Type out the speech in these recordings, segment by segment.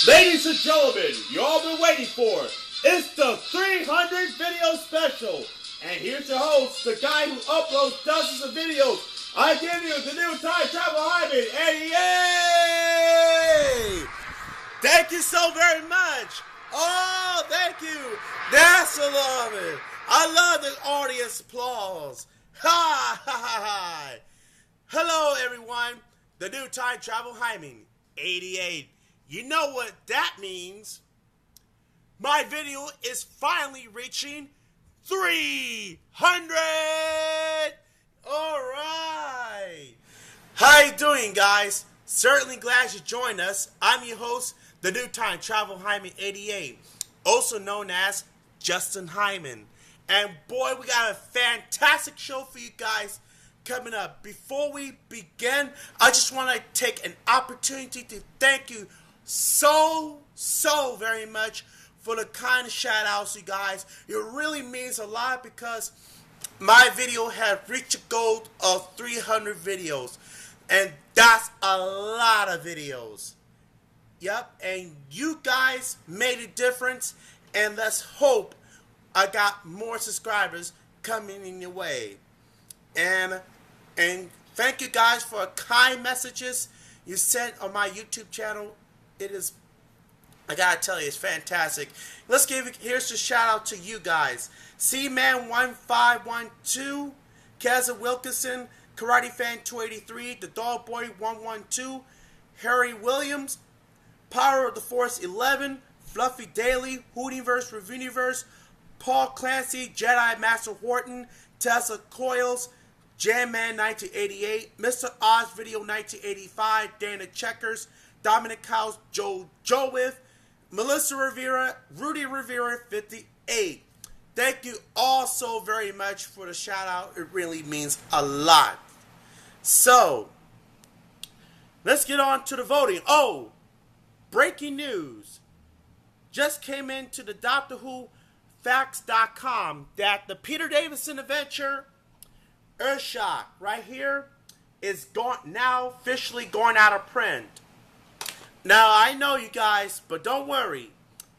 Ladies and gentlemen, you all been waiting for. It's the 300 video special. And here's your host, the guy who uploads dozens of videos. I give you the new Time Travel Hyman, and yay! Thank you so very much. Oh, thank you. That's a love it. I love the audience applause. Ha ha ha ha. Hello everyone. The new Time Travel Hyman, 88. You know what that means. My video is finally reaching 300. Alright. How you doing, guys? Certainly glad you joined us. I'm your host, the new Time Travel Hyman 88, also known as Justin Hyman. And boy, we got a fantastic show for you guys coming up. Before we begin, I just want to take an opportunity to thank you so very much for the kind shout outs, you guys. It really means a lot because my video had reached a goal of 300 videos, and that's a lot of videos. Yep, and you guys made a difference, and let's hope I got more subscribers coming in your way. And thank you guys for kind messages you sent on my YouTube channel. It is, I gotta tell you, it's fantastic. Here's the shout out to you guys. C-Man1512, Kaza Wilkinson, Karate Fan 283, The Dog Boy 112, Harry Williams, Power of the Force 11, Fluffy Daily, Hootieverse, Revuniverse, Paul Clancy, Jedi Master Horton, Tessa Coils, Jamman 1988, Mr. Oz Video 1985, Dana Checkers, Dominic House, Joe With, Melissa Rivera, Rudy Rivera 58. Thank you all so very much for the shout out. It really means a lot. So, let's get on to the voting. Oh, breaking news. Just came into the Doctor Who Facts.com that the Peter Davison adventure Earthshock right here is now officially going out of print. Now I know you guys, but don't worry,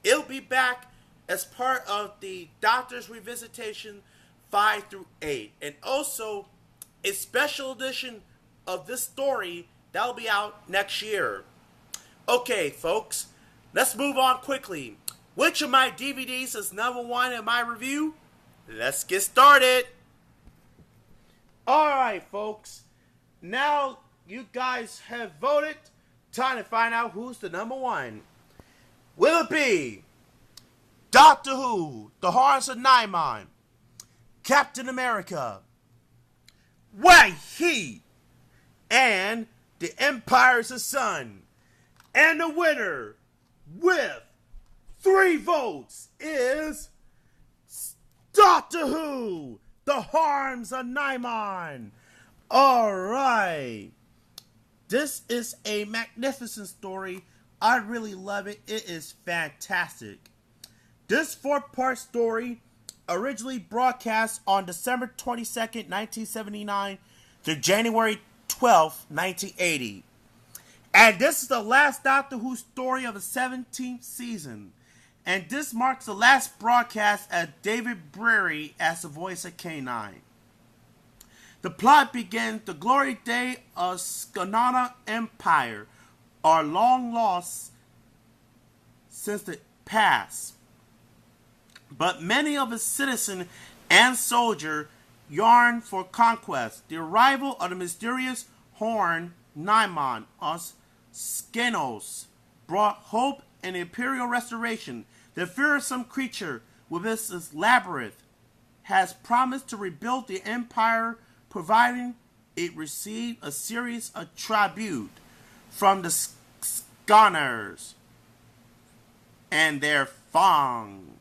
it'll be back as part of the Doctor's Revisitation 5 through 8, and also a special edition of this story that'll be out next year. Okay, folks, let's move on quickly. Which of my DVDs is number one in my review? Let's get started. Alright, folks. Now you guys have voted. Time to find out who's the number one. Will it be Doctor Who, The Horrors of Nimon, Captain America, White Heat, and The Empire is the Sun? And the winner with 3 votes is Doctor Who, The Horrors of Nimon. Alright. This is a magnificent story. I really love it. It is fantastic. This 4-part story originally broadcast on December 22nd, 1979 to January 12th, 1980. And this is the last Doctor Who story of the 17th season. And this marks the last broadcast of David Breary as the voice of K9. The plot begins the glory day of Skanana Empire are long lost since the past. But many of its citizens and soldiers yearn for conquest. The arrival of the mysterious Horn Nimon of Skenos brought hope and imperial restoration. The fearsome creature with its labyrinth has promised to rebuild the empire, providing it received a series of tribute from the Scanners and their fawning,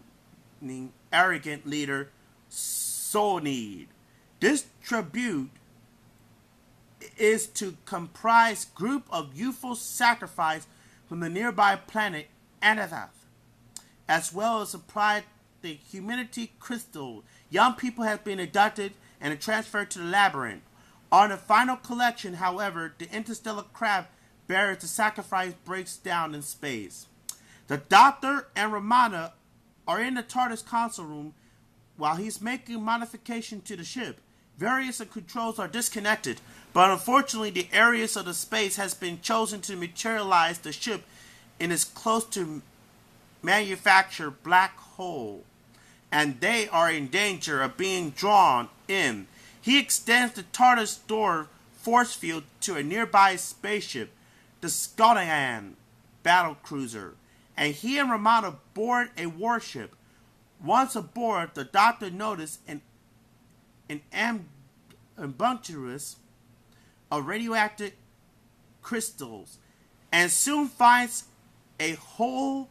arrogant leader, Solnid. This tribute is to comprise group of youthful sacrifice from the nearby planet Anathath, as well as supply the humanity crystal. Young people have been abducted and transferred to the labyrinth. On the final collection, however, the interstellar craft bears the sacrifice breaks down in space. The Doctor and Romana are in the TARDIS console room while he's making modification to the ship. Various controls are disconnected, but unfortunately the areas of the space has been chosen to materialize the ship in its close to manufactured black hole, and they are in danger of being drawn in. He extends the TARDIS door force field to a nearby spaceship, the Scotland battle cruiser, and he and Romana board a warship. Once aboard, the Doctor noticed an abundance of radioactive crystals, and soon finds a hold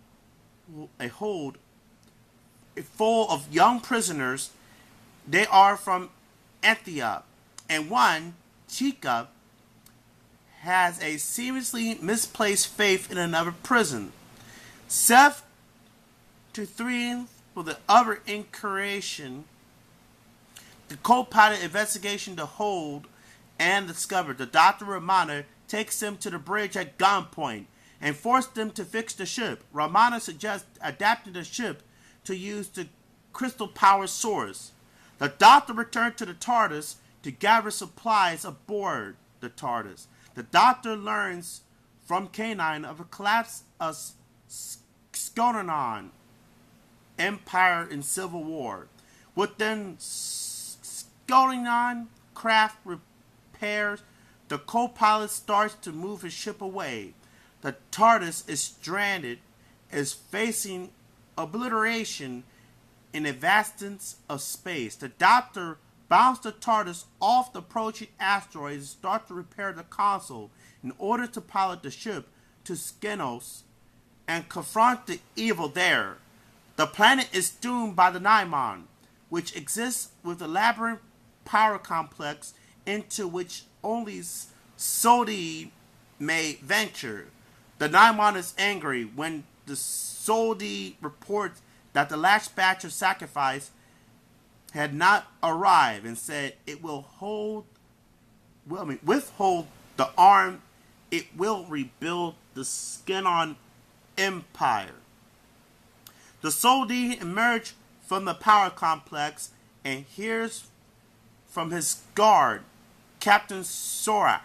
full of young prisoners. They are from Ethiopia, and one, Chica, has a seriously misplaced faith in another prison. Seth, to three for the other incarnation, the co-pilot investigation the hold and discovered the Dr. Romana takes them to the bridge at gunpoint and forces them to fix the ship. Romana suggests adapting the ship to use the crystal power source. The Doctor returns to the TARDIS to gather supplies aboard the TARDIS. The Doctor learns from K9 of a collapse of Skotonon Empire in Civil War. Within Skotonon craft repairs, the co-pilot starts to move his ship away. The TARDIS is stranded, is facing obliteration in a vastness of space. The Doctor bounces the TARDIS off the approaching asteroid and starts to repair the console in order to pilot the ship to Skenos and confront the evil there. The planet is doomed by the Naimon, which exists with a labyrinth power complex into which only Sodi may venture. The Naimon is angry when the Sodi reports that the last batch of sacrifice had not arrived and said it will withhold the arm. It will rebuild the Skenon Empire. The Sodi emerge from the power complex and hears from his guard, Captain Sorak,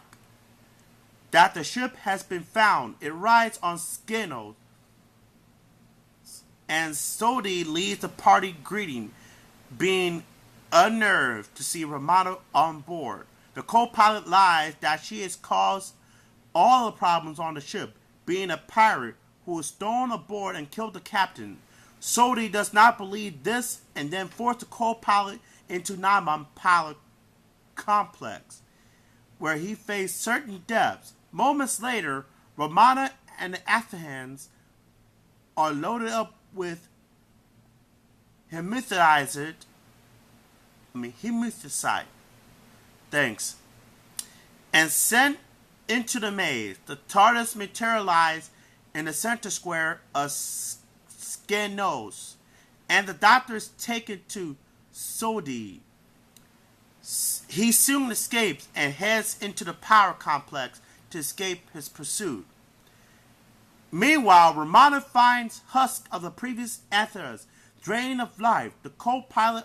that the ship has been found. It rides on Skenos, and Sodi leads the party greeting, being unnerved to see Romana on board. The co-pilot lies that she has caused all the problems on the ship, being a pirate who was thrown aboard and killed the captain. Sodi does not believe this and then forced the co-pilot into Naimon Pilot Complex, where he faced certain deaths. Moments later, Romana and the Athens are loaded up with hemicide. Thanks. And sent into the maze. The TARDIS materialized in the center square of Skenos, and the Doctor is taken to Sodi. He soon escapes and heads into the power complex to escape his pursuit. Meanwhile, Romana finds husk of the previous Aethers, drained of life. The co-pilot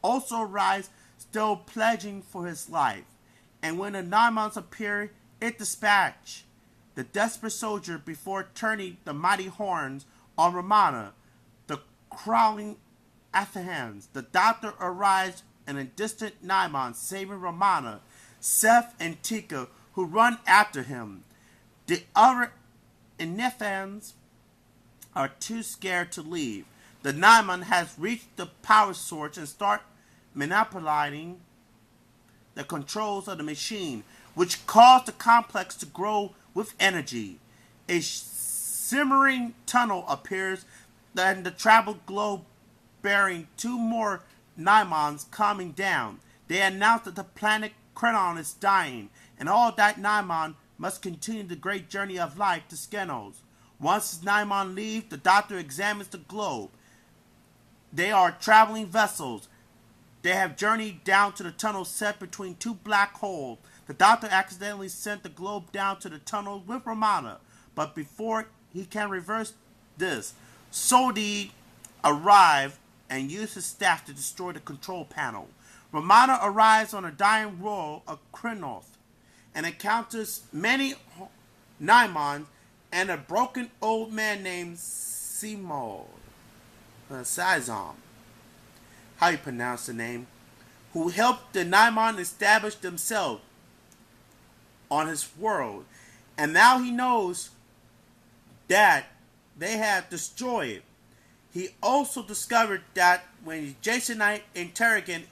also arrives, still pledging for his life. And when the Naimons appear, it dispatches the desperate soldier before turning the mighty horns on Romana, the crawling Athens. The Doctor arrives in a distant Naimon, saving Romana, Seth, and Tika, who run after him. The other Inethans are too scared to leave. The Naimon has reached the power source and start manipulating the controls of the machine, which caused the complex to grow with energy. A simmering tunnel appears in the travel globe, bearing two more Naimons coming down. They announce that the planet Krenon is dying, and all that Naimon must continue the great journey of life to Skenos. Once Naimon leave, the Doctor examines the globe. They are traveling vessels. They have journeyed down to the tunnel set between two black holes. The Doctor accidentally sent the globe down to the tunnel with Romana, but before he can reverse this, Sodi arrived and used his staff to destroy the control panel. Romana arrives on a dying world of Krenoth and encounters many Naimons and a broken old man named Sizom, how you pronounce the name, who helped the Naimon establish themselves on his world. And now he knows that they have destroyed it. He also discovered that when Jason Knight interrogated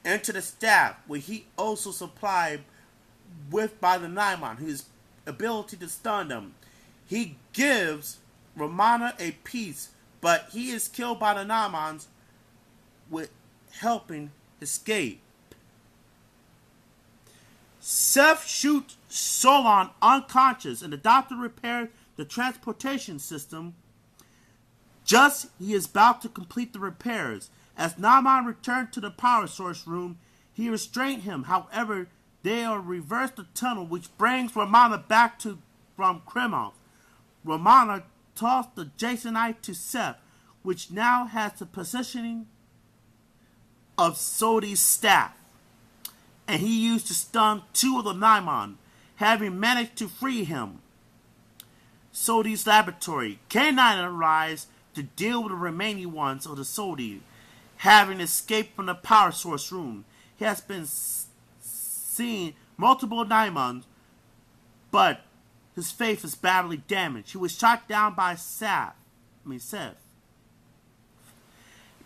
into the staff, where he also supplied with by the Naimon, his ability to stun them, he gives Romana a piece, but he is killed by the Naimons with helping escape. Seth shoots Solon unconscious, and the doctor repairs the transportation system. Just he is about to complete the repairs. As Naimon returned to the power source room, he restrained him. However, they reverse the tunnel, which brings Romana back from Krenoth. Romana tossed the Jasonite to Seth, which now has the positioning of Sodi's staff, and he used to stun 2 of the Naimon, having managed to free him. Sodi's laboratory. K9 arrives to deal with the remaining ones of the Sodi, having escaped from the power source room. He has been seen multiple Naimons, but his face is badly damaged. He was shot down by Seth,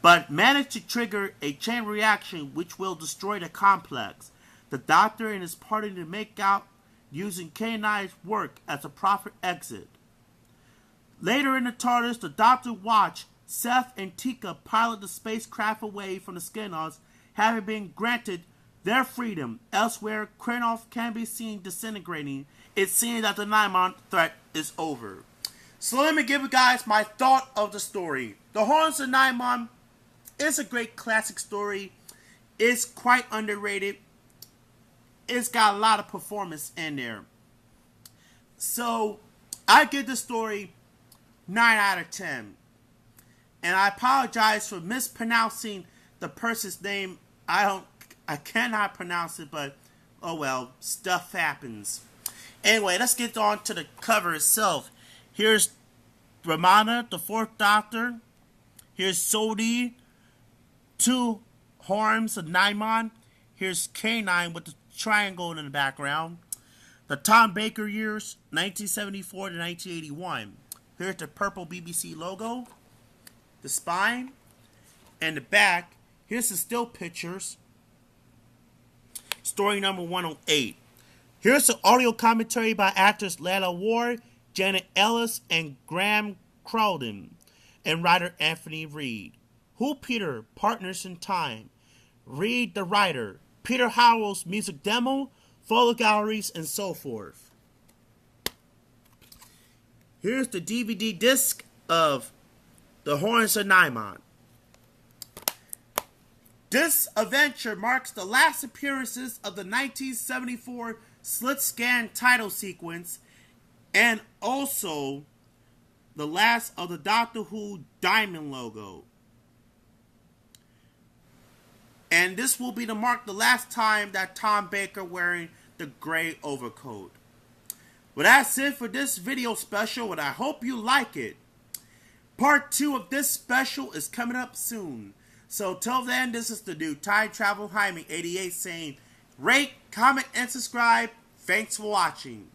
but managed to trigger a chain reaction which will destroy the complex. The doctor and his party to make out using K9's work as a proper exit. Later in the TARDIS, the doctor watched Seth and Tika pilot the spacecraft away from the Skenos, having been granted their freedom. Elsewhere, Krenoth can be seen disintegrating. It seems that the Naimon threat is over. So let me give you guys my thought of the story. The Horns of Naimon is a great classic story. It's quite underrated. It's got a lot of performance in there. So I give the story 9 out of 10. And I apologize for mispronouncing the person's name. I cannot pronounce it, but oh well, stuff happens. Anyway, let's get on to the cover itself. Here's Romana, the 4th Doctor. Here's Sodi, 2 horns of Naimon. Here's K9 with the triangle in the background. The Tom Baker years, 1974 to 1981. Here's the purple BBC logo, the spine, and the back. Here's the still pictures. Story number 108. Here's the audio commentary by actors Lana Ward, Janet Ellis, and Graham Crowden, and writer Anthony Reed. Who Peter, Partners in Time. Reed the writer. Peter Howell's music demo, photo galleries, and so forth. Here's the DVD disc of The Horns of Naimon. This adventure marks the last appearances of the 1974 Slit Scan title sequence and also the last of the Doctor Who Diamond logo. And this will be to mark the last time that Tom Baker wearing the gray overcoat. Well, that's it for this video special, and I hope you like it. Part 2 of this special is coming up soon. So till then, this is the new Time Travel Jaime 88 saying, rate, comment, and subscribe. Thanks for watching.